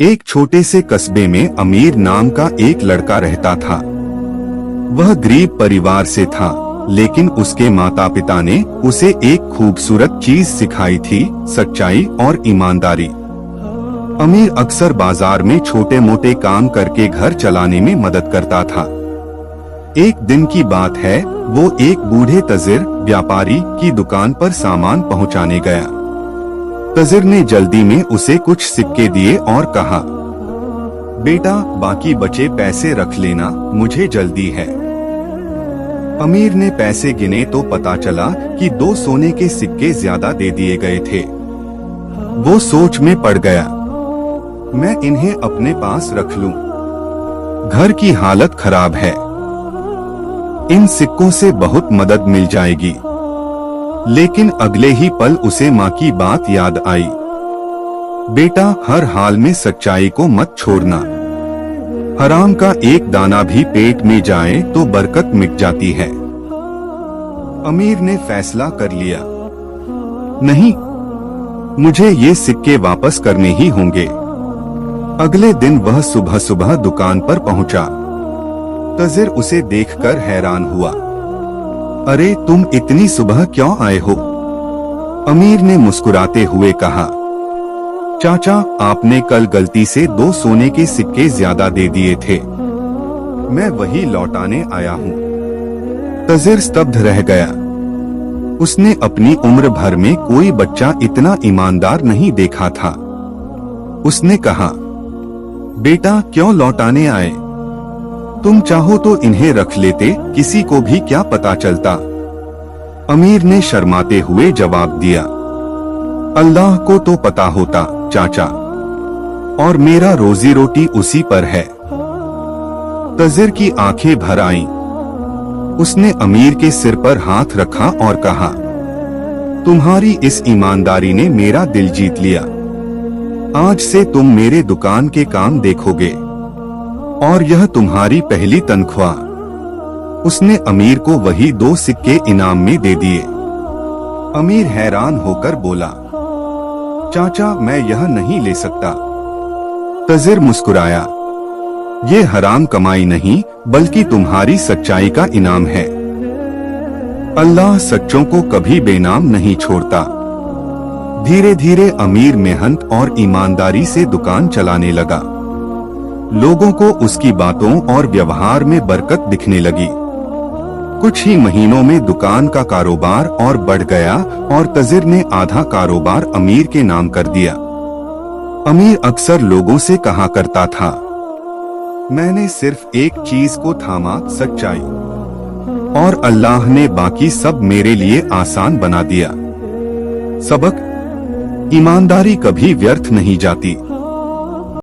एक छोटे से कस्बे में अमीर नाम का एक लड़का रहता था। वह गरीब परिवार से था, लेकिन उसके माता पिता ने उसे एक खूबसूरत चीज सिखाई थी, सच्चाई और ईमानदारी। अमीर अक्सर बाजार में छोटे मोटे काम करके घर चलाने में मदद करता था। एक दिन की बात है, वो एक बूढ़े तजिर व्यापारी की दुकान पर सामान पहुंचाने गया। तजिर ने जल्दी में उसे कुछ सिक्के दिए और कहा, बेटा बाकी बचे पैसे रख लेना, मुझे जल्दी है। अमीर ने पैसे गिने तो पता चला कि 2 सोने के सिक्के ज्यादा दे दिए गए थे। वो सोच में पड़ गया, मैं इन्हें अपने पास रख लूं। घर की हालत खराब है, इन सिक्कों से बहुत मदद मिल जाएगी। लेकिन अगले ही पल उसे माँ की बात याद आई, बेटा हर हाल में सच्चाई को मत छोड़ना। हराम का एक दाना भी पेट में जाए तो बरकत मिट जाती है। अमीर ने फैसला कर लिया, नहीं, मुझे ये सिक्के वापस करने ही होंगे। अगले दिन वह सुबह सुबह दुकान पर पहुंचा। तजिर उसे देखकर हैरान हुआ, अरे तुम इतनी सुबह क्यों आए हो? अमीर ने मुस्कुराते हुए कहा, चाचा आपने कल गलती से 2 सोने के सिक्के ज्यादा दे दिए थे, मैं वही लौटाने आया हूँ। तजिर स्तब्ध रह गया। उसने अपनी उम्र भर में कोई बच्चा इतना ईमानदार नहीं देखा था। उसने कहा, बेटा क्यों लौटाने आए? तुम चाहो तो इन्हें रख लेते, किसी को भी क्या पता चलता। अमीर ने शर्माते हुए जवाब दिया, अल्लाह को तो पता होता चाचा, और मेरा रोजी रोटी उसी पर है। तजिर की आंखें भर आईं। उसने अमीर के सिर पर हाथ रखा और कहा, तुम्हारी इस ईमानदारी ने मेरा दिल जीत लिया। आज से तुम मेरे दुकान के काम देखोगे और यह तुम्हारी पहली तनख्वाह। उसने अमीर को वही 2 सिक्के इनाम में दे दिए। अमीर हैरान होकर बोला, चाचा मैं यह नहीं ले सकता। तजिर मुस्कुराया, ये हराम कमाई नहीं बल्कि तुम्हारी सच्चाई का इनाम है। अल्लाह सच्चों को कभी बेनाम नहीं छोड़ता। धीरे धीरे अमीर मेहनत और ईमानदारी से दुकान चलाने लगा। लोगों को उसकी बातों और व्यवहार में बरकत दिखने लगी। कुछ ही महीनों में दुकान का कारोबार और बढ़ गया और तजिर ने आधा कारोबार अमीर के नाम कर दिया। अमीर अक्सर लोगों से कहा करता था, मैंने सिर्फ एक चीज को थामा, सच्चाई, और अल्लाह ने बाकी सब मेरे लिए आसान बना दिया। सबक, ईमानदारी कभी व्यर्थ नहीं जाती।